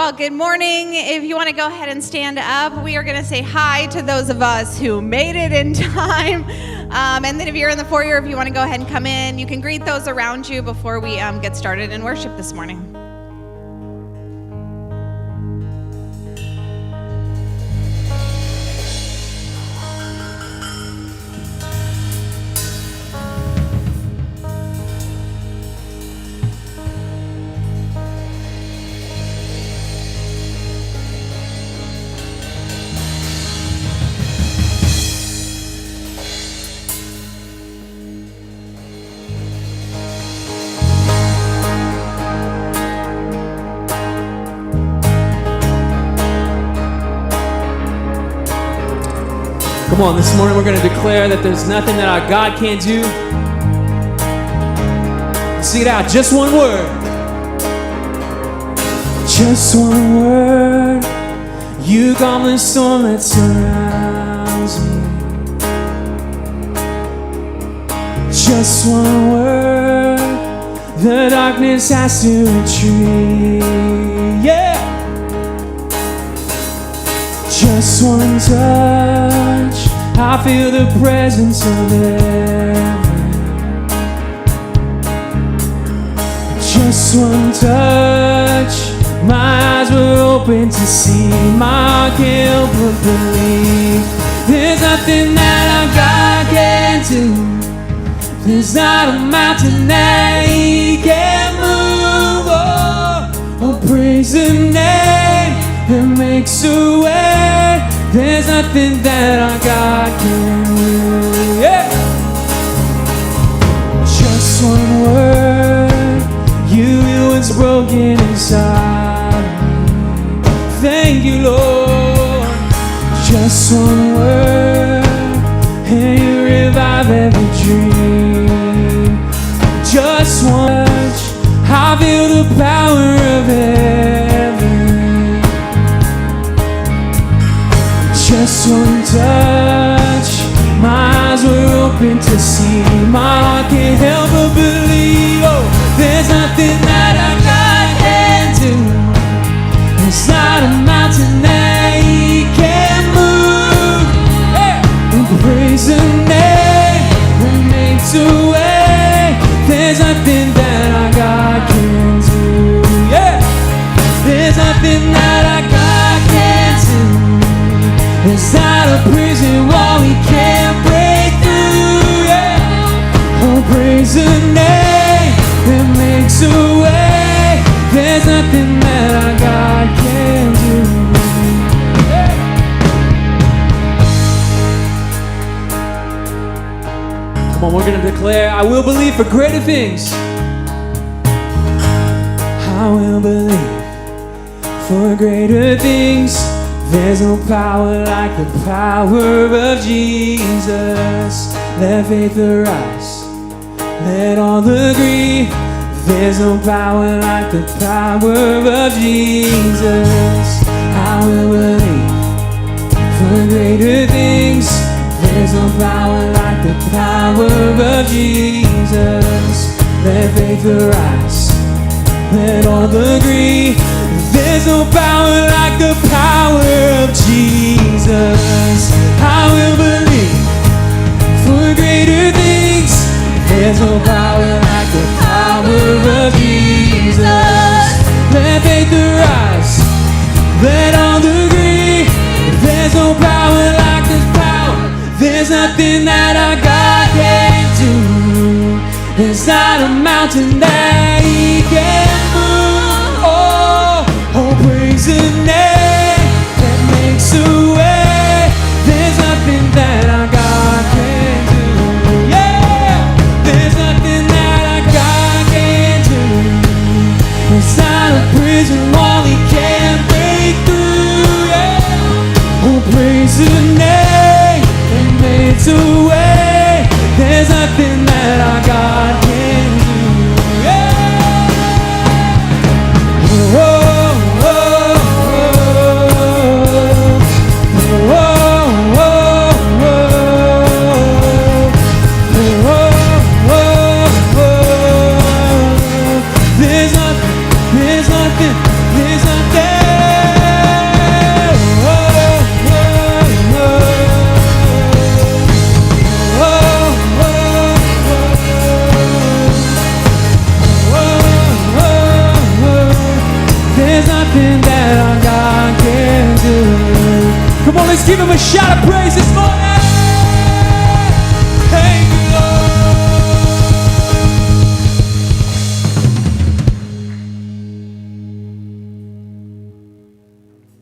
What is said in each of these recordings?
Well, good morning. If you want to go ahead and stand up, we are going to say hi to those of us who made it in time. And then if you're in the foyer, if you want to go ahead and come in, you can greet those around you before we get started in worship this morning. Come on, this morning we're going to declare that there's nothing that our God can't do. Sing it out, just one word. Just one word. You calm the storm that surrounds me. Just one word. The darkness has to retreat. Yeah. Just one touch, I feel the presence of heaven. Just one touch, my eyes were open to see. My heart can't help but believe. There's nothing that our God can't do. There's not a mountain that He can't move. Oh, praise the name that makes a way. There's nothing that our God can do. Yeah. Just one word, you heal what's broken inside me. Thank you, Lord. Just one word, and you revive every dream. Just one touch, I feel the power of heaven. Just one touch, my eyes were open to see. My heart can't help but believe. Oh, there's nothing that our God can't do. There's not a mountain that He can't move. Hey! And praise the name that makes a way. There's nothing that our God can do. Yeah! There's nothing that our God can't do. There's not a prison wall He can't break through, yeah. Oh, praise the name that makes a way. There's nothing that our God can do, yeah. Come on, we're going to declare, I will believe for greater things. I will believe for greater things. There's no power like the power of Jesus. Let faith arise, let all agree. There's no power like the power of Jesus. I will believe for greater things. There's no power like the power of Jesus. Let faith arise, let all agree. There's no power like the power of Jesus. I will believe for greater things. There's no power like the power of Jesus. Let faith arise, let all agree. There's no power like this power. There's nothing that our God can't do. There's not a mountain that He can't move. Oh, praise the name that makes a way. There's nothing that our God can do. Yeah, there's nothing that our God can do. There's not a prison wall He can't break through. Yeah, oh, praise the name that makes a way. There's nothing that our God can do. Yeah. nothing that our God can do. Come on, let's give him a shout of praise this morning. Thank you, Lord. Great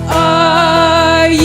are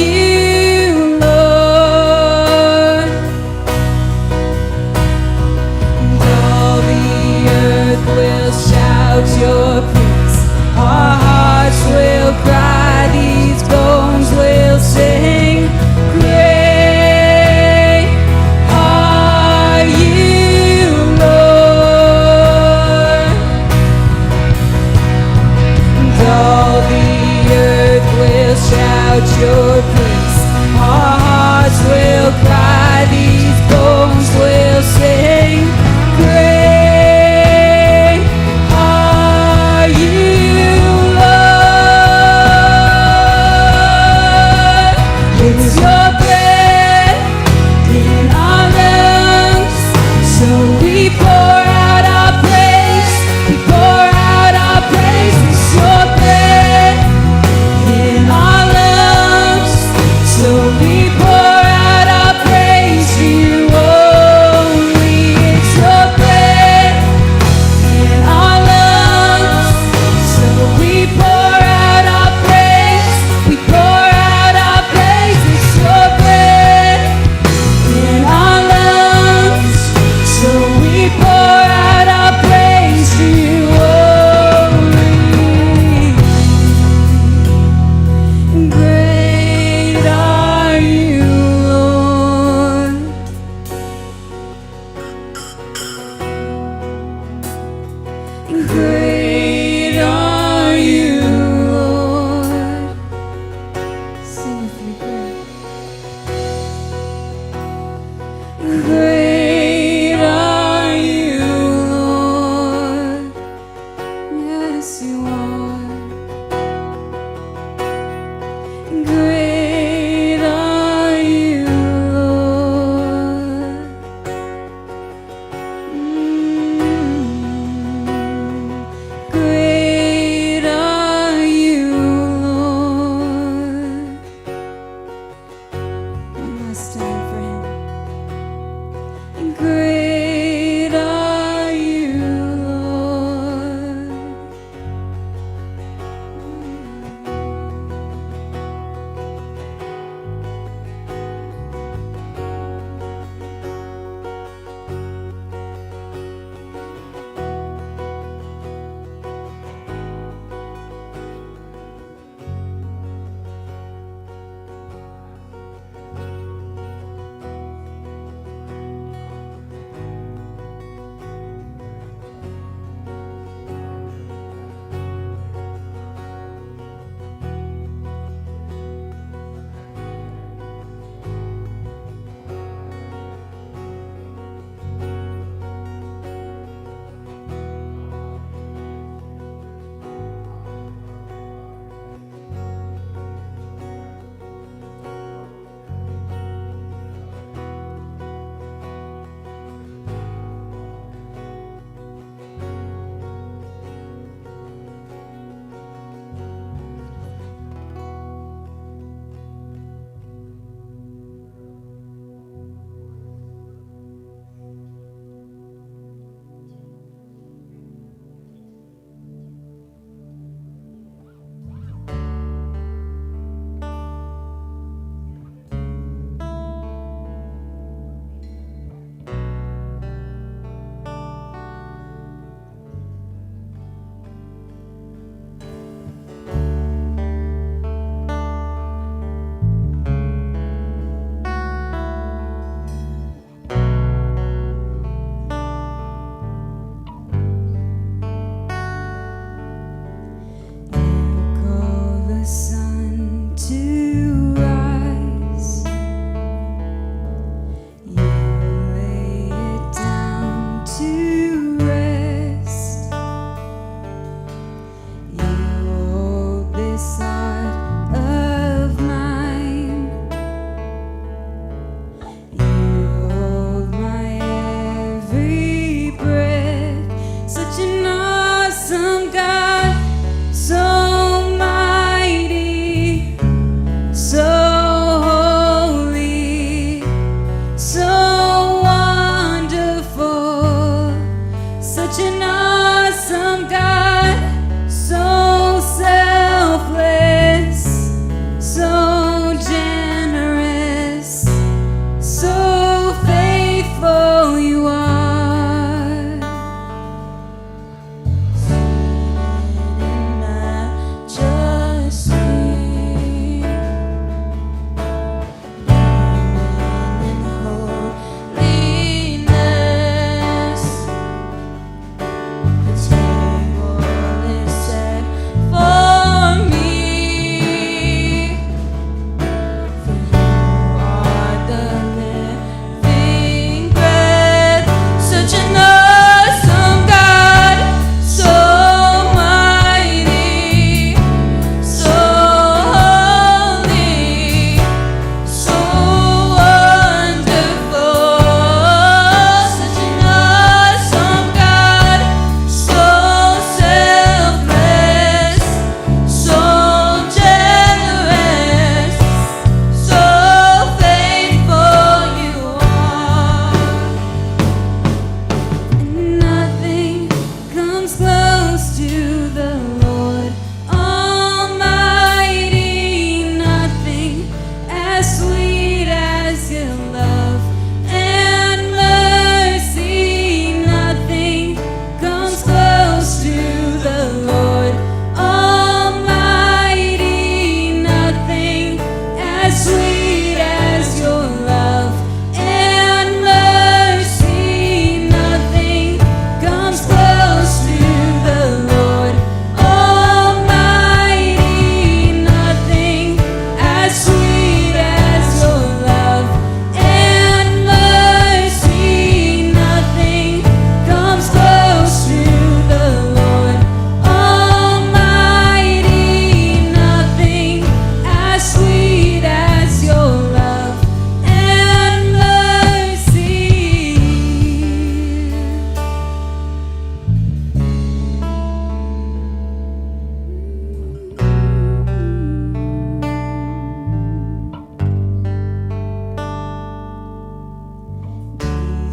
Great are you, Lord. Yes, you are. Great are you, Lord. Great are you, Lord. One last time for him.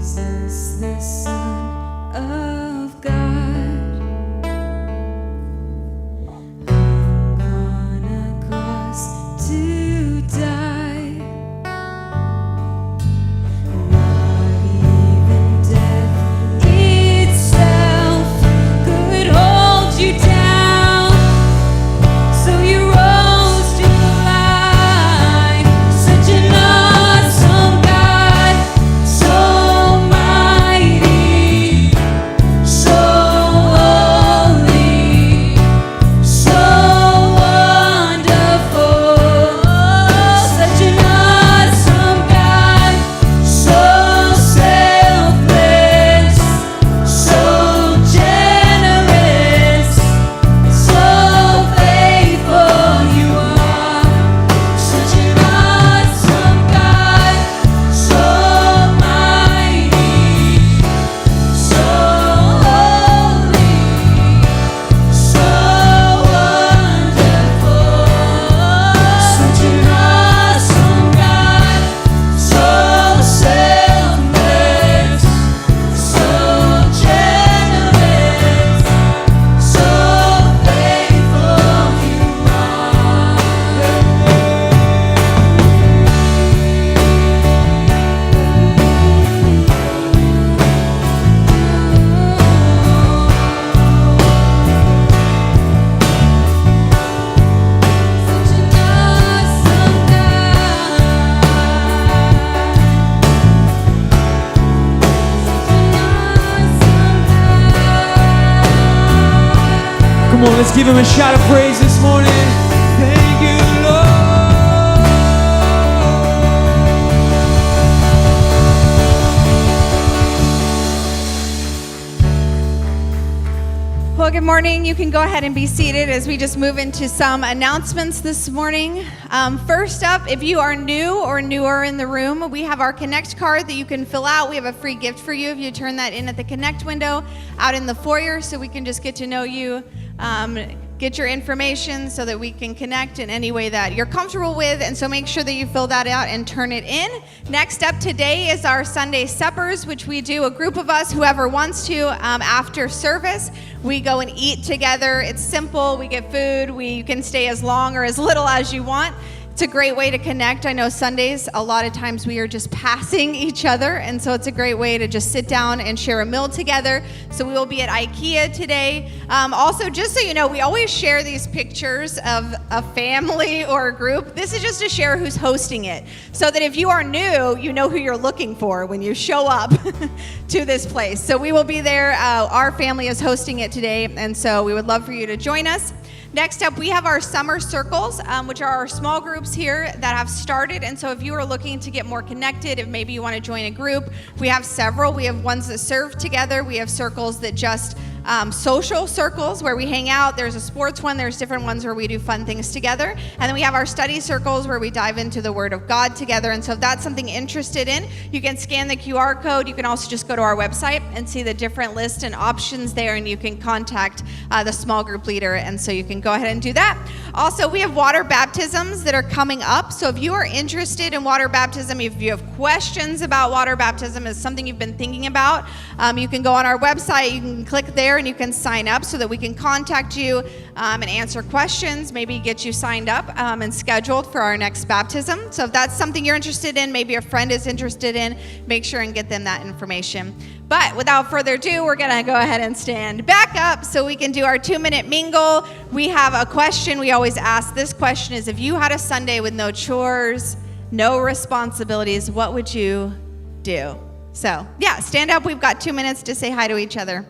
Jesus, the Son of God, hung on a cross to die. Not even death itself could hold you down. So you rose to life, such an awesome God, so mighty, so holy, so wonderful. Such an awesome God, so selfless, so generous, so faithful you are. Such an awesome God, so mighty, so holy, so wonderful. Such an awesome God, so selfless, so generous, so faithful you are. Such an awesome God. Come on, let's give him a shout of praise this morning. Thank you, Lord. Well, good morning. You can go ahead and be seated as we just move into some announcements this morning. First up, if you are new or newer in the room, we have our Connect card that you can fill out. We have a free gift for you if you turn that in at the Connect window out in the foyer, so we can just get to know you, get your information so that we can connect in any way that you're comfortable with. And so make sure that you fill that out and turn it in. Next up today is our Sunday suppers, which we do, a group of us, whoever wants to, after service. We go and eat together. It's simple. We get food. You can stay as long or as little as you want. It's a great way to connect. I know Sundays, a lot of times we are just passing each other, and so it's a great way to just sit down and share a meal together. So we will be at IKEA today. Also, just so you know, we always share these pictures of a family or a group. This is just to share who's hosting it, so that if you are new, you know who you're looking for when you show up to this place. So we will be there. Our family is hosting it today, and so we would love for you to join us. Next up, we have our summer circles, which are our small groups here that have started. And so if you are looking to get more connected, if maybe you want to join a group, we have several. We have ones that serve together. We have circles that just social circles where we hang out. There's a sports one. There's different ones where we do fun things together. And then we have our study circles where we dive into the Word of God together. And so if that's something you're interested in, you can scan the QR code. You can also just go to our website and see the different lists and options there, and you can contact the small group leader. And so you can go ahead and do that. Also, we have water baptisms that are coming up. So if you are interested in water baptism, if you have questions about water baptism, is something you've been thinking about, you can go on our website. You can click there and you can sign up so that we can contact you and answer questions, maybe get you signed up and scheduled for our next baptism. So if that's something you're interested in, maybe a friend is interested in, make sure and get them that information. But without further ado, we're going to go ahead and stand back up so we can do our 2-minute mingle. We have a question we always ask. This question is, if you had a Sunday with no chores, no responsibilities, what would you do? So, yeah, stand up. We've got 2 minutes to say hi to each other.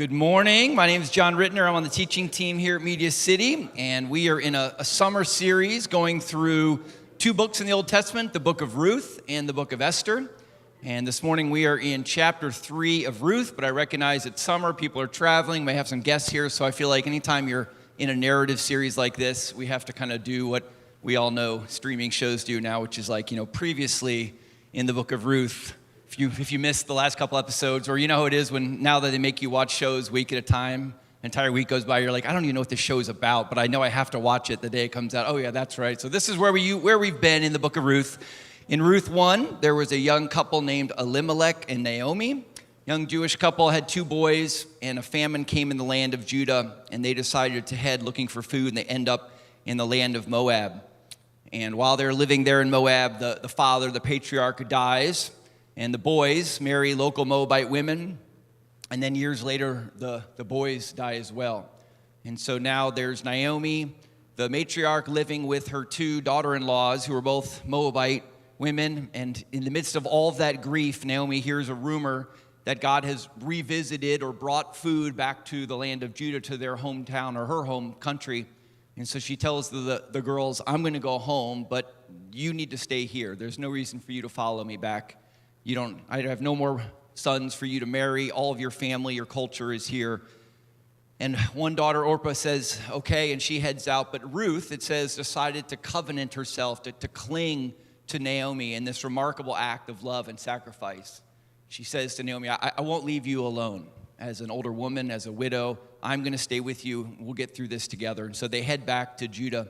Good morning. My name is John Rittner. I'm on the teaching team here at Media City, and we are in a summer series going through two books in the Old Testament, the book of Ruth and the book of Esther. And this morning we are in chapter 3 of Ruth, but I recognize it's summer, people are traveling, may have some guests here, so I feel like anytime you're in a narrative series like this, we have to kind of do what we all know streaming shows do now, which is like, previously in the book of Ruth. If you missed the last couple episodes, or you know how it is when now that they make you watch shows week at a time, an entire week goes by, you're like, I don't even know what this show is about, but I know I have to watch it the day it comes out. Oh yeah, that's right. So this is where we've been in the book of Ruth. In Ruth 1, there was a young couple named Elimelech and Naomi. Young Jewish couple had 2 boys, and a famine came in the land of Judah, and they decided to head looking for food, and they end up in the land of Moab. And while they're living there in Moab, the father, the patriarch, dies. And the boys marry local Moabite women, and then years later, the boys die as well. And so now there's Naomi, the matriarch, living with her 2 daughter-in-laws, who are both Moabite women. And in the midst of all of that grief, Naomi hears a rumor that God has revisited or brought food back to the land of Judah, to their hometown or her home country. And so she tells the girls, I'm going to go home, but you need to stay here. There's no reason for you to follow me back. I have no more sons for you to marry. All of your family, your culture is here. And one daughter, Orpah, says, okay, and she heads out. But Ruth, it says, decided to covenant herself, to cling to Naomi in this remarkable act of love and sacrifice. She says to Naomi, I won't leave you alone. As an older woman, as a widow, I'm going to stay with you. We'll get through this together. And so they head back to Judah.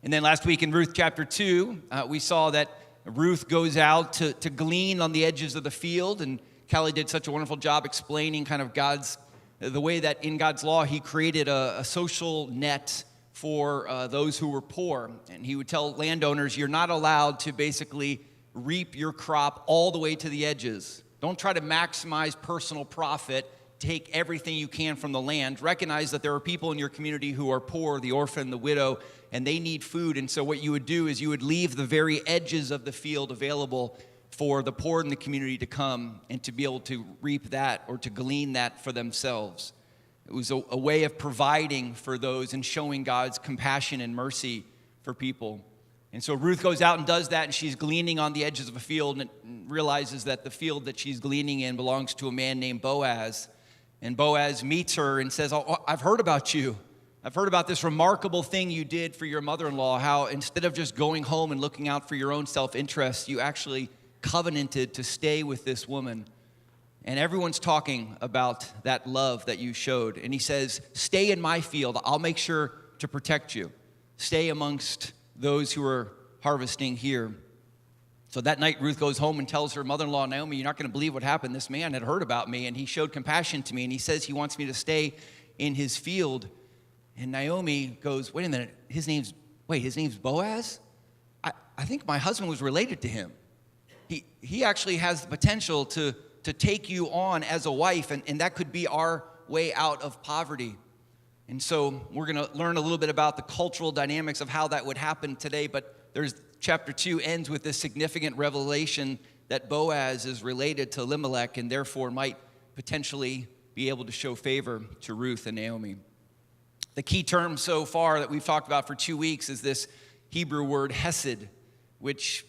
And then last week in Ruth chapter 2, we saw that Ruth goes out to glean on the edges of the field, and Callie did such a wonderful job explaining kind of the way that in God's law, he created a social net for those who were poor. And he would tell landowners, you're not allowed to basically reap your crop all the way to the edges. Don't try to maximize personal profit. Take everything you can from the land. Recognize that there are people in your community who are poor, the orphan, the widow, and they need food. And so what you would do is you would leave the very edges of the field available for the poor in the community to come and to be able to reap that or to glean that for themselves. It was a way of providing for those and showing God's compassion and mercy for people. And so Ruth goes out and does that, and she's gleaning on the edges of a field and realizes that the field that she's gleaning in belongs to a man named Boaz. And Boaz meets her and says, oh, I've heard about you. I've heard about this remarkable thing you did for your mother-in-law, how instead of just going home and looking out for your own self-interest, you actually covenanted to stay with this woman. And everyone's talking about that love that you showed. And he says, stay in my field. I'll make sure to protect you. Stay amongst those who are harvesting here. So that night, Ruth goes home and tells her mother-in-law, Naomi, you're not going to believe what happened. This man had heard about me, and he showed compassion to me, and he says he wants me to stay in his field. And Naomi goes, wait a minute, his name's Boaz? I think my husband was related to him. He actually has the potential to take you on as a wife, and that could be our way out of poverty. And so we're going to learn a little bit about the cultural dynamics of how that would happen today, but chapter 2 ends with this significant revelation that Boaz is related to Elimelech and therefore might potentially be able to show favor to Ruth and Naomi. The key term so far that we've talked about for 2 weeks is this Hebrew word hesed, which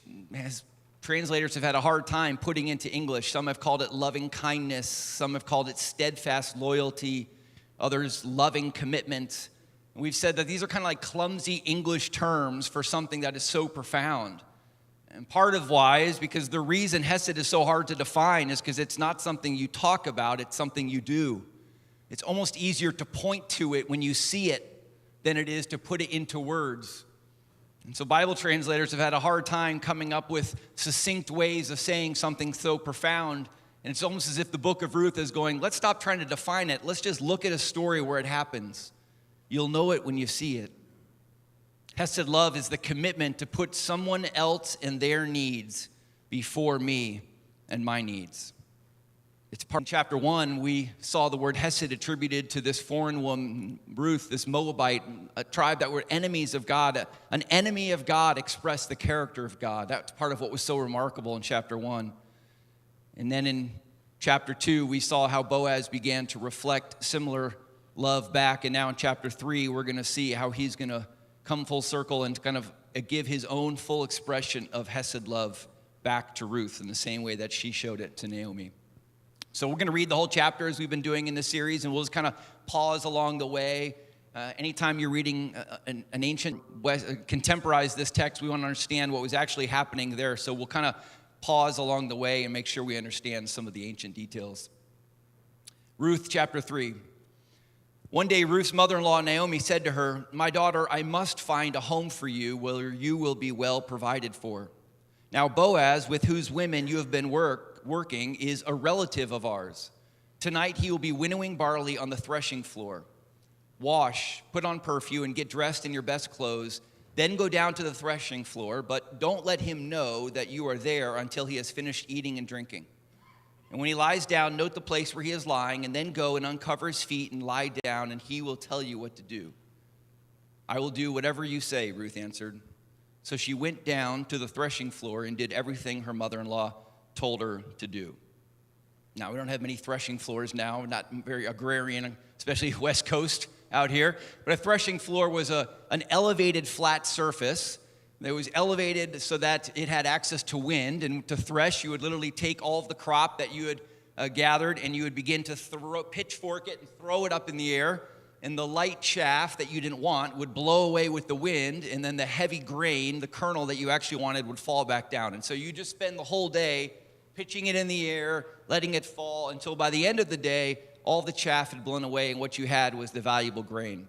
translators have had a hard time putting into English. Some have called it loving kindness. Some have called it steadfast loyalty. Others, loving commitment. We've said that these are kind of like clumsy English terms for something that is so profound. And part of why is because the reason hesed is so hard to define is because it's not something you talk about, it's something you do. It's almost easier to point to it when you see it than it is to put it into words. And so Bible translators have had a hard time coming up with succinct ways of saying something so profound. And it's almost as if the book of Ruth is going, let's stop trying to define it. Let's just look at a story where it happens. You'll know it when you see it. Hesed love is the commitment to put someone else and their needs before me and my needs. It's part of chapter 1, we saw the word hesed attributed to this foreign woman, Ruth, this Moabite, a tribe that were enemies of God. An enemy of God expressed the character of God. That's part of what was so remarkable in chapter 1. And then in chapter 2, we saw how Boaz began to reflect similar love back. And now in chapter 3, we're going to see how he's going to come full circle and kind of give his own full expression of Hesed love back to Ruth in the same way that she showed it to Naomi. So we're going to read the whole chapter as we've been doing in this series, and we'll just kind of pause along the way. Anytime you're reading an ancient, contemporize this text, we want to understand what was actually happening there. So we'll kind of pause along the way and make sure we understand some of the ancient details. Ruth chapter 3. One day, Ruth's mother-in-law, Naomi, said to her, "My daughter, I must find a home for you where you will be well provided for. Now, Boaz, with whose women you have been working, is a relative of ours. Tonight, he will be winnowing barley on the threshing floor. Wash, put on perfume, and get dressed in your best clothes. Then go down to the threshing floor, but don't let him know that you are there until he has finished eating and drinking. And when he lies down, note the place where he is lying, and then go and uncover his feet and lie down, and he will tell you what to do." "I will do whatever you say," Ruth answered. So she went down to the threshing floor and did everything her mother-in-law told her to do. Now, we don't have many threshing floors now, not very agrarian, especially West Coast out here. But a threshing floor was an elevated flat surface. It was elevated so that it had access to wind. And to thresh, you would literally take all of the crop that you had gathered, and you would begin to pitchfork it and throw it up in the air. And the light chaff that you didn't want would blow away with the wind, and then the heavy grain, the kernel that you actually wanted, would fall back down. And so you just spend the whole day pitching it in the air, letting it fall, until by the end of the day, all the chaff had blown away, and what you had was the valuable grain.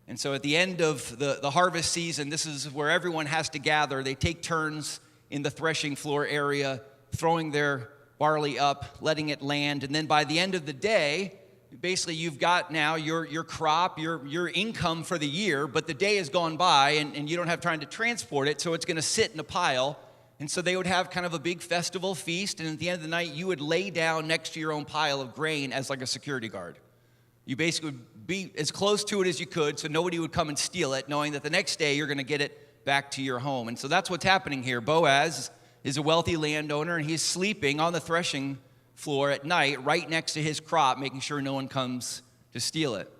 And so at the end of the harvest season, this is where everyone has to gather. They take turns in the threshing floor area, throwing their barley up, letting it land. And then by the end of the day, basically you've got now your crop, your income for the year, but the day has gone by, and you don't have time to transport it, so it's going to sit in a pile. And so they would have kind of a big festival feast, and at the end of the night, you would lay down next to your own pile of grain as like a security guard. You basically would be as close to it as you could so nobody would come and steal it, knowing that the next day you're going to get it back to your home. And so that's what's happening here. Boaz is a wealthy landowner, and he's sleeping on the threshing floor at night right next to his crop, making sure no one comes to steal it.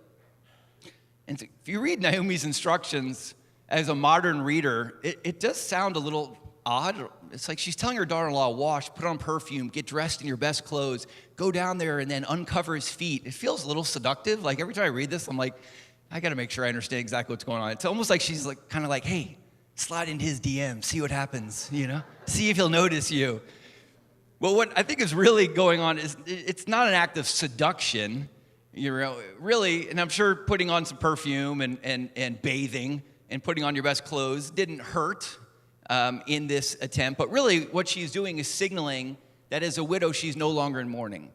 And if you read Naomi's instructions as a modern reader, it does sound a little odd. It's like she's telling her daughter-in-law, wash, put on perfume, get dressed in your best clothes, go down there and then uncover his feet. It feels a little seductive. Like every time I read this, I'm like, I got to make sure I understand exactly what's going on. It's almost like she's like kind of like, hey, slide into his DM, see what happens, see if he'll notice you. Well, what I think is really going on is it's not an act of seduction, really, and I'm sure putting on some perfume and bathing and putting on your best clothes didn't hurt in this attempt, but really what she's doing is signaling that as a widow, she's no longer in mourning.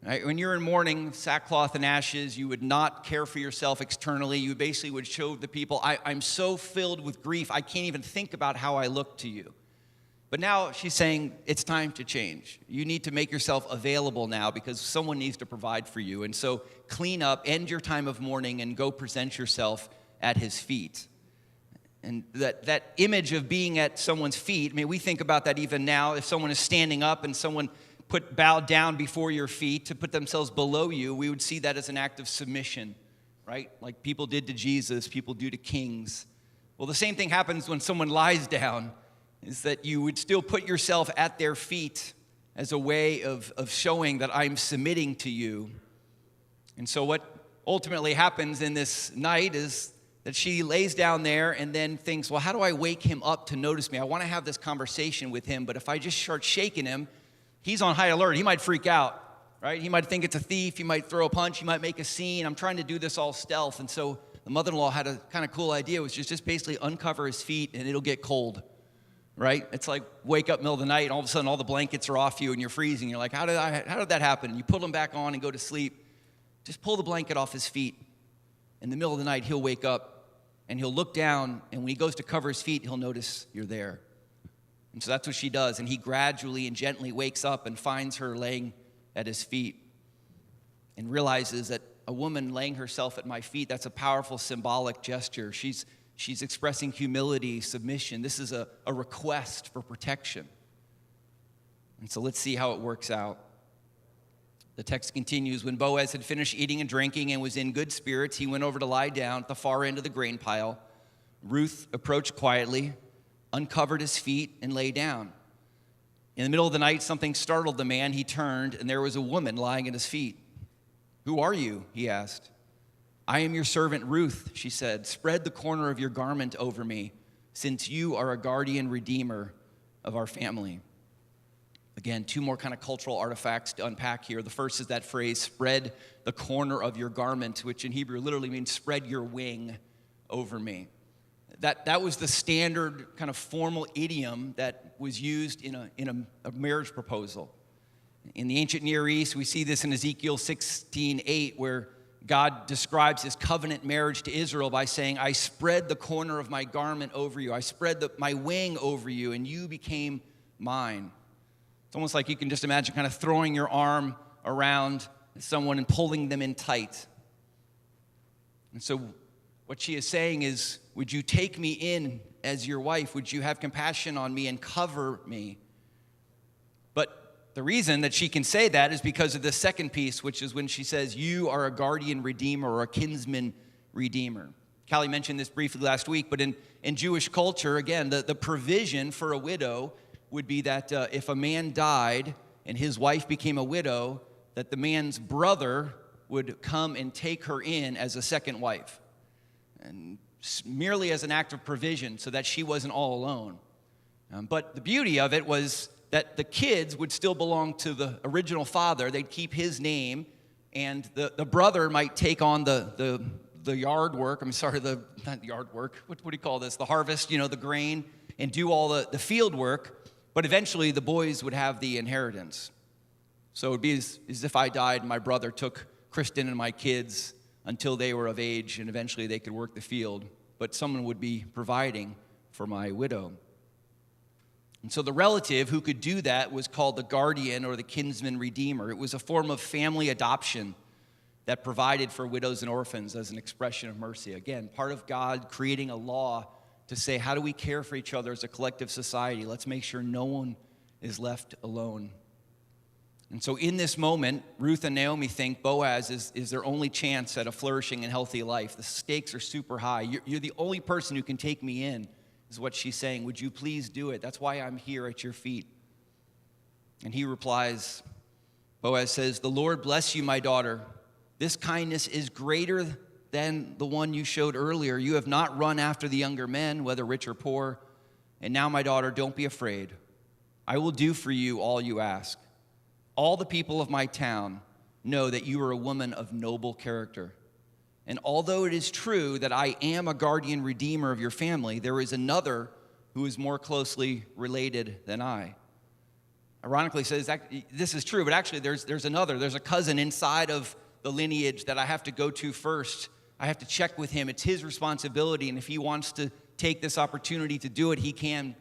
Right? When you're in mourning, sackcloth and ashes, you would not care for yourself externally. You basically would show the people, I'm so filled with grief, I can't even think about how I look to you. But now she's saying, it's time to change. You need to make yourself available now because someone needs to provide for you. And so clean up, end your time of mourning, and go present yourself at his feet. And that image of being at someone's feet, I mean, we think about that even now. If someone is standing up and someone bowed down before your feet to put themselves below you, we would see that as an act of submission, right? Like people did to Jesus, people do to kings. Well, the same thing happens when someone lies down, is that you would still put yourself at their feet as a way of showing that I'm submitting to you. And so what ultimately happens in this night is that she lays down there and then thinks, well, how do I wake him up to notice me? I want to have this conversation with him, but if I just start shaking him, he's on high alert. He might freak out, right? He might think it's a thief. He might throw a punch. He might make a scene. I'm trying to do this all stealth. And so the mother-in-law had a kind of cool idea, which is just basically uncover his feet and it'll get cold, right? It's like wake up middle of the night and all of a sudden all the blankets are off you and you're freezing. You're like, how did that happen? And you put them back on and go to sleep. Just pull the blanket off his feet. In the middle of the night, he'll wake up and he'll look down, and when he goes to cover his feet, he'll notice you're there. And so that's what she does, and he gradually and gently wakes up and finds her laying at his feet and realizes that a woman laying herself at my feet, that's a powerful symbolic gesture. She's expressing humility, submission. This is a request for protection. And so let's see how it works out. The text continues, when Boaz had finished eating and drinking and was in good spirits, he went over to lie down at the far end of the grain pile. Ruth approached quietly, uncovered his feet, and lay down. In the middle of the night, something startled the man. He turned, and there was a woman lying at his feet. "Who are you?" he asked. "I am your servant Ruth," she said. "Spread the corner of your garment over me, since you are a guardian redeemer of our family." Again, two more kind of cultural artifacts to unpack here. The first is that phrase, "spread the corner of your garment," which in Hebrew literally means "spread your wing over me." That was the standard kind of formal idiom that was used in a marriage proposal. In the ancient Near East, we see this in Ezekiel 16:8, where God describes his covenant marriage to Israel by saying, "I spread the corner of my garment over you. I spread my wing over you, and you became mine." It's almost like you can just imagine kind of throwing your arm around someone and pulling them in tight. And so what she is saying is, would you take me in as your wife? Would you have compassion on me and cover me? But the reason that she can say that is because of the second piece, which is when she says, "You are a guardian redeemer or a kinsman redeemer." Callie mentioned this briefly last week, but in Jewish culture, again, the provision for a widow would be that if a man died and his wife became a widow, that the man's brother would come and take her in as a second wife, and merely as an act of provision so that she wasn't all alone. But the beauty of it was that the kids would still belong to the original father. They'd keep his name, and the brother might take on the yard work. Not yard work. What do you call this? The harvest, the grain, and do all the field work. But eventually, the boys would have the inheritance. So it would be as if I died and my brother took Kristen and my kids until they were of age, and eventually they could work the field. But someone would be providing for my widow. And so the relative who could do that was called the guardian or the kinsman redeemer. It was a form of family adoption that provided for widows and orphans as an expression of mercy. Again, part of God creating a law to say, how do we care for each other as a collective society? Let's make sure no one is left alone. And so in this moment, Ruth and Naomi think Boaz is their only chance at a flourishing and healthy life. The stakes are super high. You're the only person who can take me in, is what she's saying. Would you please do it? That's why I'm here at your feet. And he replies, Boaz says, "The Lord bless you, my daughter. This kindness is greater than the one you showed earlier. You have not run after the younger men, whether rich or poor. And now, my daughter, don't be afraid. I will do for you all you ask. All the people of my town know that you are a woman of noble character. And although it is true that I am a guardian redeemer of your family, there is another who is more closely related than I." Ironically says that this is true, but actually there's another. There's a cousin inside of the lineage that I have to go to first. I have to check with him. It's his responsibility, and if he wants to take this opportunity to do it, he can.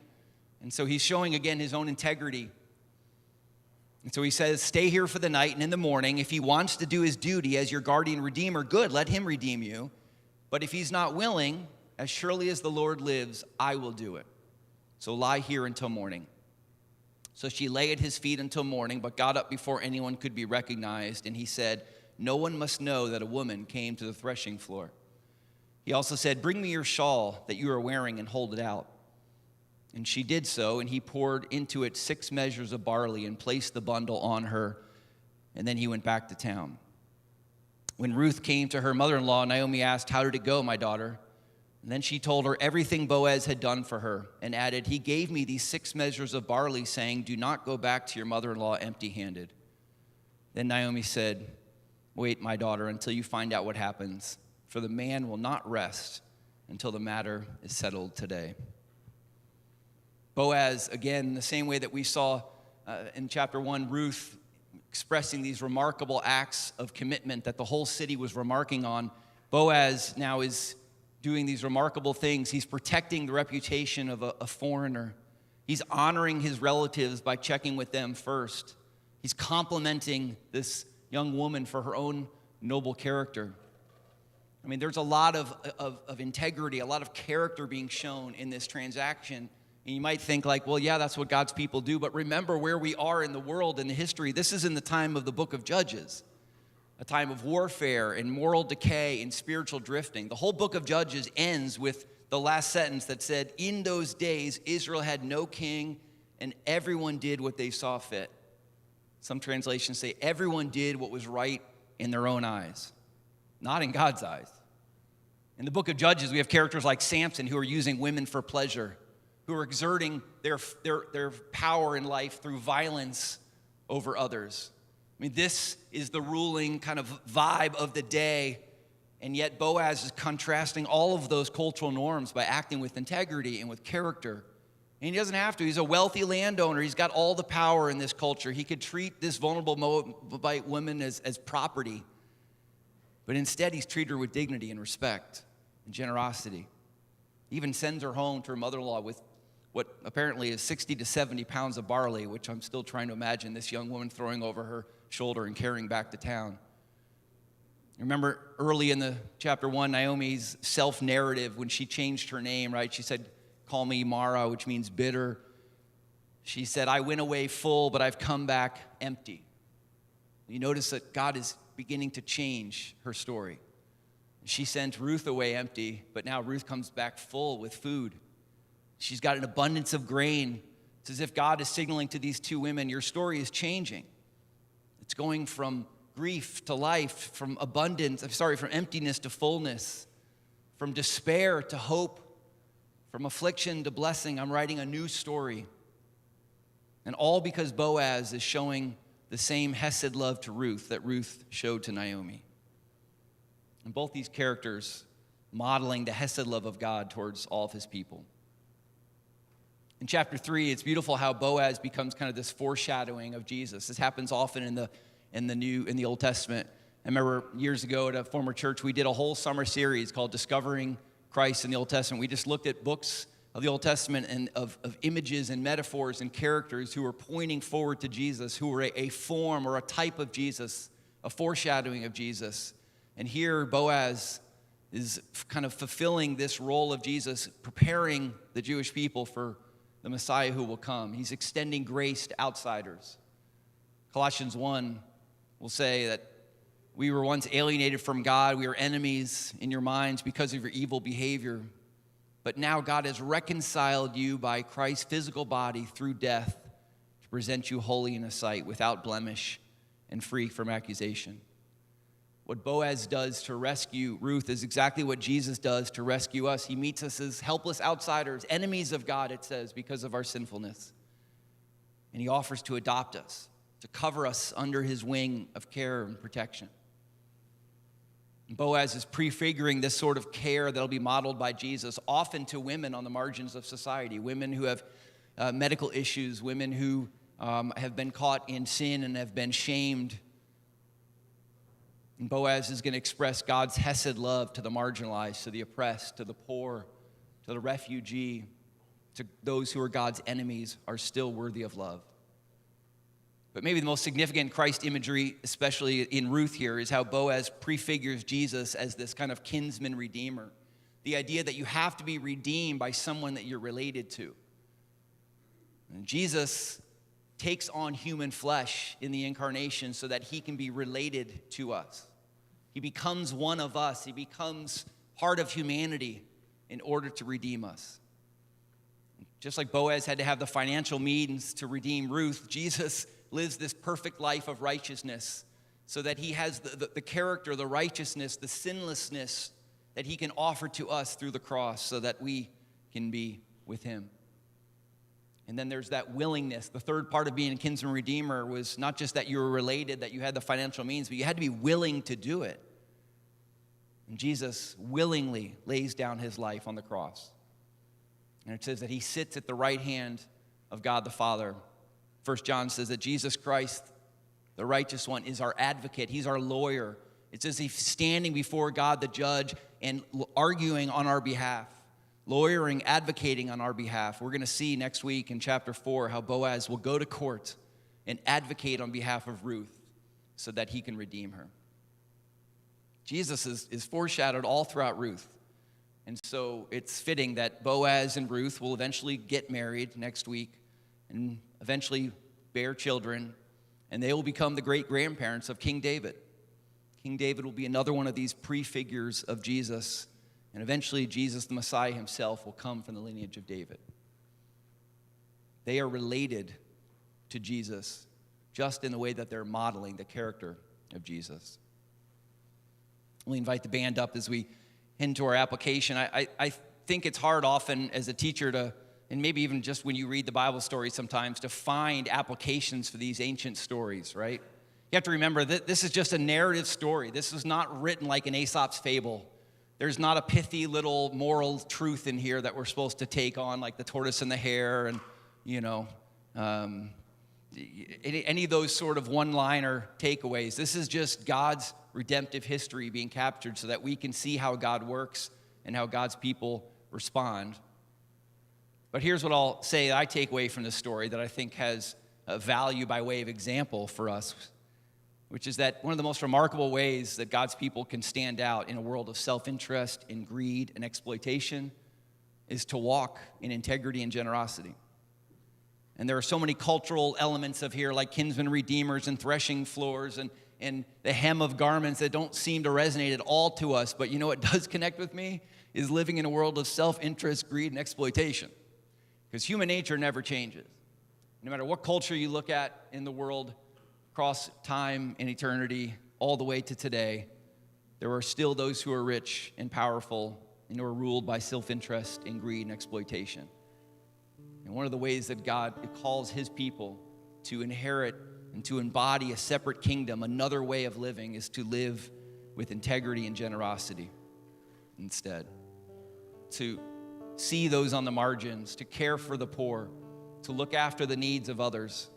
And so he's showing, again, his own integrity. And so he says, "Stay here for the night, and in the morning, if he wants to do his duty as your guardian redeemer, good, let him redeem you. But if he's not willing, as surely as the Lord lives, I will do it. So lie here until morning." So she lay at his feet until morning, but got up before anyone could be recognized. And he said, "No one must know that a woman came to the threshing floor." He also said, "Bring me your shawl that you are wearing and hold it out." And she did so, and he poured into it 6 measures of barley and placed the bundle on her, and then he went back to town. When Ruth came to her mother-in-law, Naomi asked, "How did it go, my daughter?" And then she told her everything Boaz had done for her, and added, "He gave me these 6 measures of barley, saying, 'Do not go back to your mother-in-law empty-handed.'" Then Naomi said, "Wait, my daughter, until you find out what happens, for the man will not rest until the matter is settled today." Boaz, again, the same way that we saw in chapter 1, Ruth expressing these remarkable acts of commitment that the whole city was remarking on, Boaz now is doing these remarkable things. He's protecting the reputation of a foreigner. He's honoring his relatives by checking with them first. He's complimenting this young woman for her own noble character. I mean, there's a lot of integrity, a lot of character being shown in this transaction. And you might think like, well, yeah, that's what God's people do. But remember where we are in the world and the history. This is in the time of the book of Judges, a time of warfare and moral decay and spiritual drifting. The whole book of Judges ends with the last sentence that said, in those days, Israel had no king and everyone did what they saw fit. Some translations say everyone did what was right in their own eyes, not in God's eyes. In the book of Judges, we have characters like Samson who are using women for pleasure, who are exerting their power in life through violence over others. I mean, this is the ruling kind of vibe of the day, and yet Boaz is contrasting all of those cultural norms by acting with integrity and with character. And he doesn't have to. He's a wealthy landowner. He's got all the power in this culture. He could treat this vulnerable Moabite woman as property. But instead, he's treated her with dignity and respect and generosity. He even sends her home to her mother-in-law with what apparently is 60 to 70 pounds of barley, which I'm still trying to imagine this young woman throwing over her shoulder and carrying back to town. Remember early in the chapter 1, Naomi's self-narrative when she changed her name, right? She said, call me Mara, which means bitter. She said, I went away full, but I've come back empty. You notice that God is beginning to change her story. She sent Ruth away empty, but now Ruth comes back full with food. She's got an abundance of grain. It's as if God is signaling to these two women, your story is changing. It's going from grief to life, from emptiness to fullness, from despair to hope, from affliction to blessing. I'm writing a new story. And all because Boaz is showing the same hesed love to Ruth that Ruth showed to Naomi. And both these characters modeling the hesed love of God towards all of his people. In chapter 3, it's beautiful how Boaz becomes kind of this foreshadowing of Jesus. This happens often in the Old Testament. I remember years ago at a former church, we did a whole summer series called Discovering Christ in the Old Testament. We just looked at books of the Old Testament and of images and metaphors and characters who were pointing forward to Jesus, who were a form or a type of Jesus, a foreshadowing of Jesus. And here Boaz is kind of fulfilling this role of Jesus, preparing the Jewish people for the Messiah who will come. He's extending grace to outsiders. Colossians 1 will say that we were once alienated from God. We were enemies in your minds because of your evil behavior. But now God has reconciled you by Christ's physical body through death to present you holy in his sight, without blemish and free from accusation. What Boaz does to rescue Ruth is exactly what Jesus does to rescue us. He meets us as helpless outsiders, enemies of God, it says, because of our sinfulness. And he offers to adopt us, to cover us under his wing of care and protection. And Boaz is prefiguring this sort of care that will be modeled by Jesus, often to women on the margins of society, women who have medical issues, women who have been caught in sin and have been shamed. And Boaz is going to express God's hesed love to the marginalized, to the oppressed, to the poor, to the refugee, to those who are God's enemies, are still worthy of love. But maybe the most significant Christ imagery, especially in Ruth here, is how Boaz prefigures Jesus as this kind of kinsman redeemer. The idea that you have to be redeemed by someone that you're related to. And Jesus takes on human flesh in the incarnation so that he can be related to us. He becomes one of us. He becomes part of humanity in order to redeem us. Just like Boaz had to have the financial means to redeem Ruth, Jesus lives this perfect life of righteousness so that he has the character, the righteousness, the sinlessness that he can offer to us through the cross so that we can be with him. And then there's that willingness. The third part of being a kinsman redeemer was not just that you were related, that you had the financial means, but you had to be willing to do it. And Jesus willingly lays down his life on the cross. And it says that he sits at the right hand of God the Father. 1 John says that Jesus Christ, the righteous one, is our advocate. He's our lawyer. It's as if he's standing before God the judge and arguing on our behalf. Lawyering, advocating on our behalf. We're going to see next week in chapter 4 how Boaz will go to court and advocate on behalf of Ruth so that he can redeem her. Jesus is foreshadowed all throughout Ruth. And so it's fitting that Boaz and Ruth will eventually get married next week and eventually bear children, and they will become the great-grandparents of King David. King David will be another one of these prefigures of Jesus, and eventually Jesus, the Messiah himself, will come from the lineage of David. They are related to Jesus just in the way that they're modeling the character of Jesus. We invite the band up as we head into our application. I think it's hard often as a teacher to, and maybe even just when you read the Bible story sometimes, to find applications for these ancient stories, right? You have to remember that this is just a narrative story. This is not written like an Aesop's fable. There's not a pithy little moral truth in here that we're supposed to take on, like the tortoise and the hare and, any of those sort of one-liner takeaways. This is just God's redemptive history being captured so that we can see how God works and how God's people respond. But here's what I'll say I take away from this story that I think has value by way of example for us, which is that one of the most remarkable ways that God's people can stand out in a world of self-interest and greed and exploitation is to walk in integrity and generosity. And there are so many cultural elements of here, like kinsman redeemers and threshing floors and the hem of garments that don't seem to resonate at all to us. But you know what does connect with me? Is living in a world of self-interest, greed, and exploitation. Because human nature never changes. No matter what culture you look at in the world, across time and eternity, all the way to today, there are still those who are rich and powerful and who are ruled by self-interest and greed and exploitation. And one of the ways that God calls his people to inherit and to embody a separate kingdom, another way of living, is to live with integrity and generosity instead. To see those on the margins, to care for the poor, to look after the needs of others.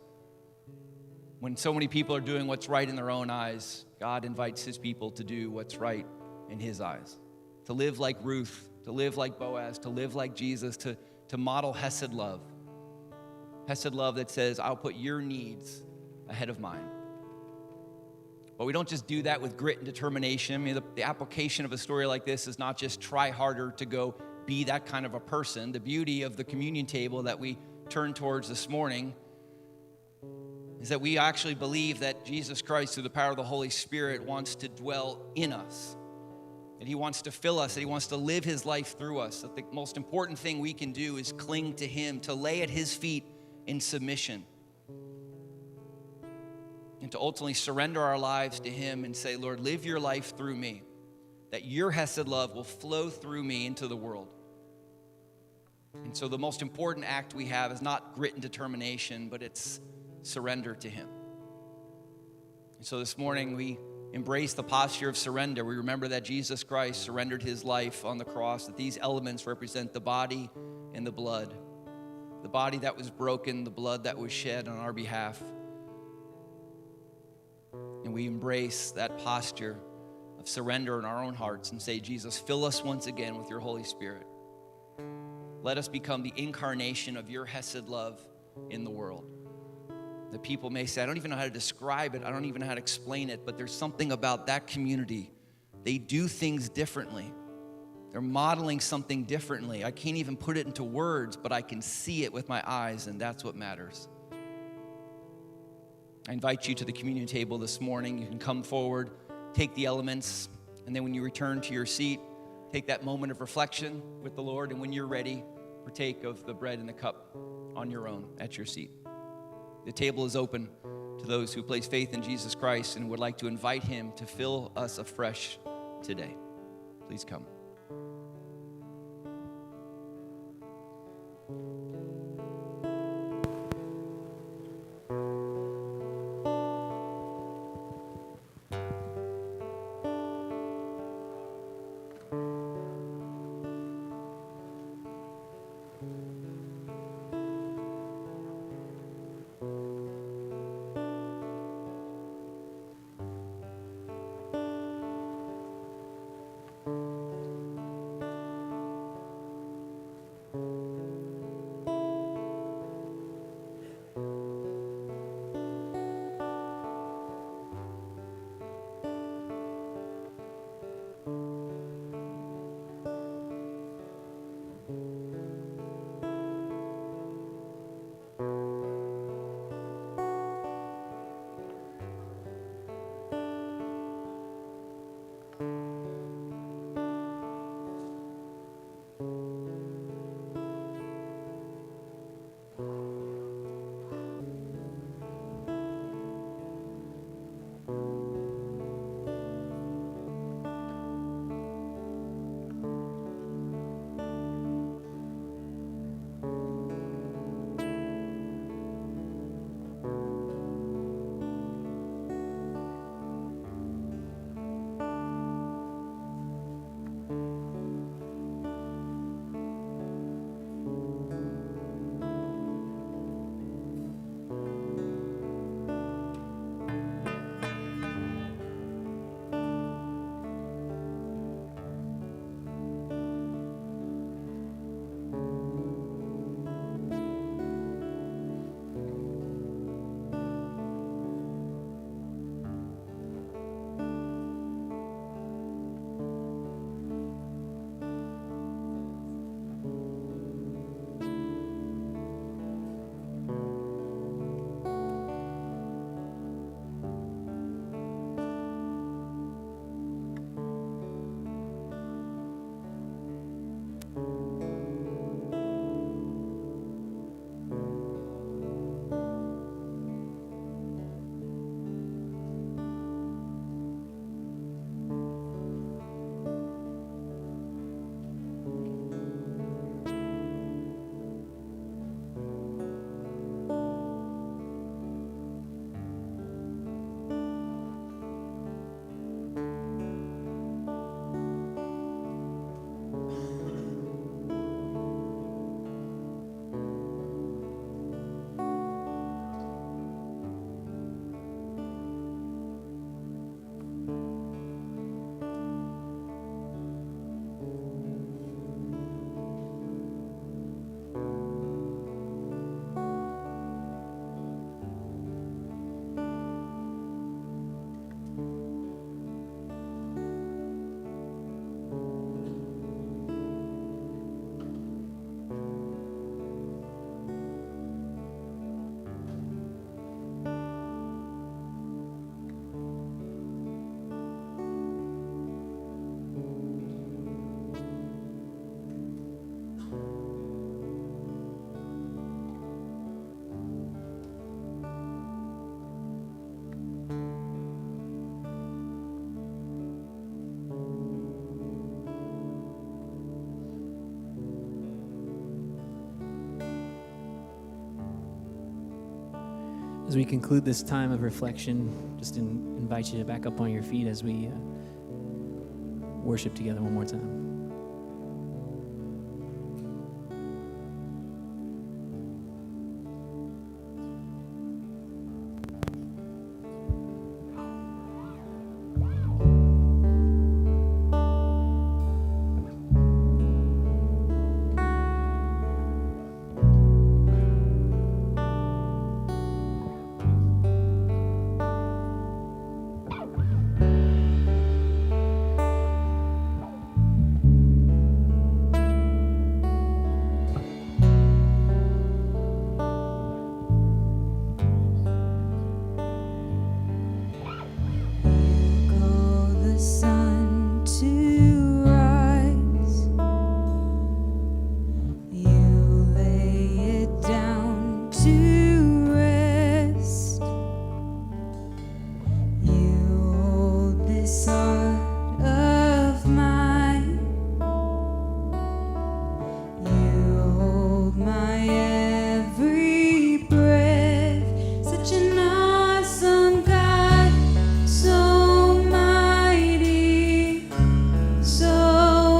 When so many people are doing what's right in their own eyes, God invites his people to do what's right in his eyes. To live like Ruth, to live like Boaz, to live like Jesus, to model Hesed love. Hesed love that says, I'll put your needs ahead of mine. But we don't just do that with grit and determination. I mean, the application of a story like this is not just try harder to go be that kind of a person. The beauty of the communion table that we turned towards this morning is that we actually believe that Jesus Christ, through the power of the Holy Spirit, wants to dwell in us. That he wants to fill us, that he wants to live his life through us. That the most important thing we can do is cling to him, to lay at his feet in submission. And to ultimately surrender our lives to him and say, Lord, live your life through me. That your Hesed love will flow through me into the world. And so the most important act we have is not grit and determination, but it's surrender to him. And so this morning we embrace the posture of surrender. We remember that Jesus Christ surrendered his life on the cross, that these elements represent the body and the blood. The body that was broken, the blood that was shed on our behalf. And we embrace that posture of surrender in our own hearts and say, Jesus, fill us once again with your Holy Spirit. Let us become the incarnation of your Hesed love in the world. The people may say, I don't even know how to describe it. I don't even know how to explain it, but there's something about that community. They do things differently. They're modeling something differently. I can't even put it into words, but I can see it with my eyes, and that's what matters. I invite you to the communion table this morning. You can come forward, take the elements, and then when you return to your seat, take that moment of reflection with the Lord, and when you're ready, partake of the bread and the cup on your own at your seat. The table is open to those who place faith in Jesus Christ and would like to invite him to fill us afresh today. Please come. As we conclude this time of reflection, just invite you back up on your feet as we worship together one more time. Call the sun to rise. You lay it down to rest. You hold this heart of mine. You hold my every breath. Such an awesome God, so mighty, so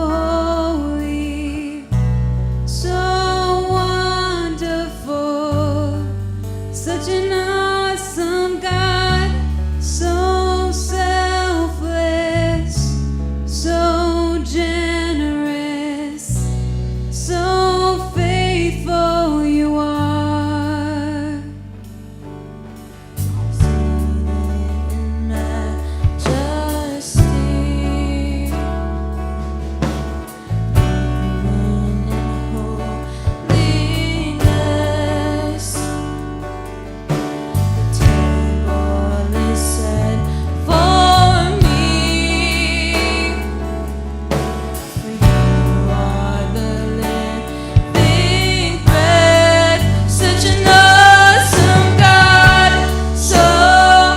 holy, so wonderful. Such an awesome God, so selfless, so generous, so faithful you are. Seated in majesty, reigning in holiness. The table is set for me. For you are the living bread. Such an awesome God, so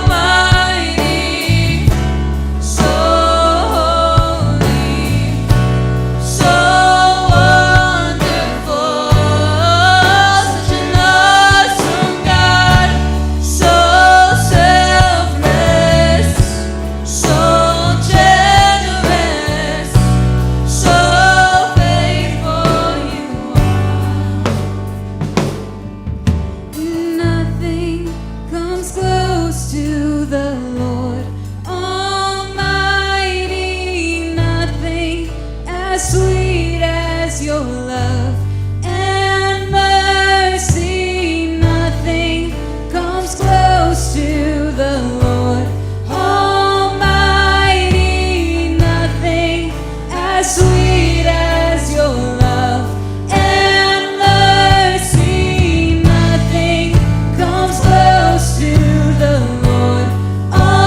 mighty, so holy, so wonderful. Such an awesome God, so selfless, so generous, so faithful you are. Nothing comes close to the Lord Almighty. Nothing as sweet as your love and mercy. Nothing comes close to the Lord Almighty. Nothing as sweet as your love and mercy. Nothing comes close to the Lord Almighty.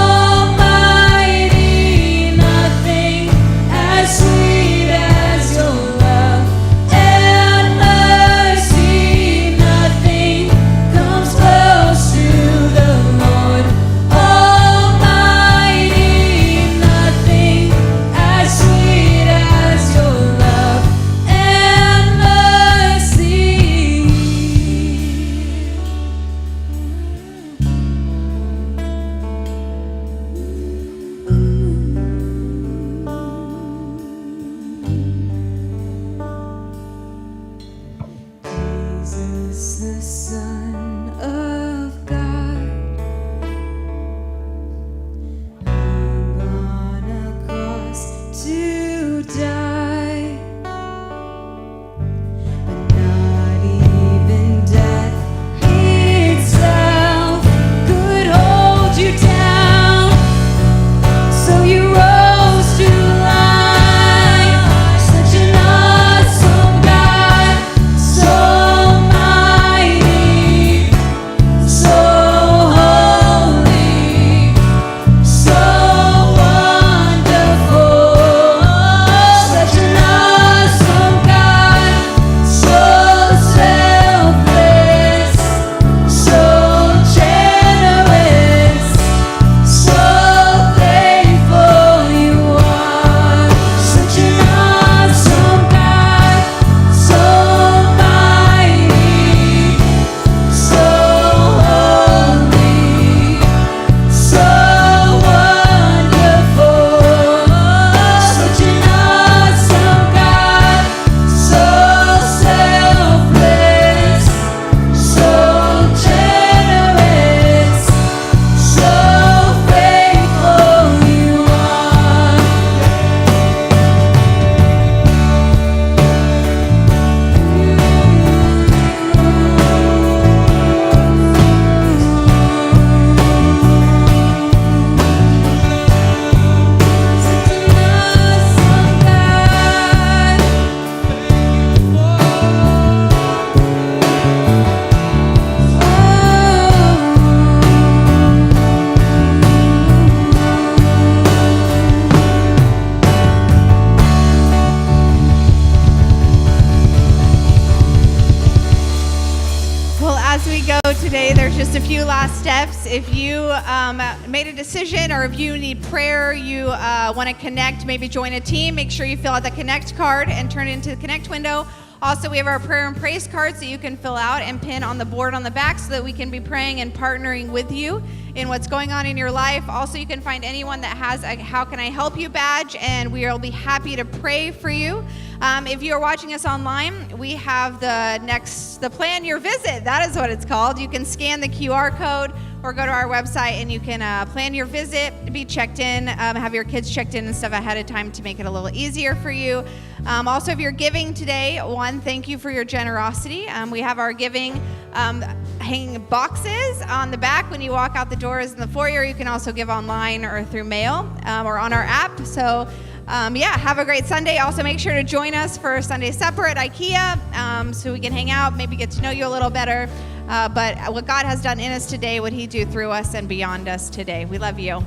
Well, as we go today, there's just a few last steps. If you made a decision or if you need prayer, you want to connect, maybe join a team, make sure you fill out the Connect card and turn it into the Connect window. Also, we have our prayer and praise cards that you can fill out and pin on the board on the back so that we can be praying and partnering with you in what's going on in your life. Also, you can find anyone that has a How Can I Help You badge, and we will be happy to pray for you. If you are watching us online, we have the Plan Your Visit. That is what it's called. You can scan the QR code or go to our website and you can plan your visit, be checked in, have your kids checked in and stuff ahead of time to make it a little easier for you. Also, if you're giving today, thank you for your generosity. We have our giving hanging boxes on the back when you walk out the doors in the foyer. You can also give online or through mail or on our app. So have a great Sunday. Also, make sure to join us for Sunday supper at IKEA so we can hang out, maybe get to know you a little better. But what God has done in us today, what He do through us and beyond us today. We love you.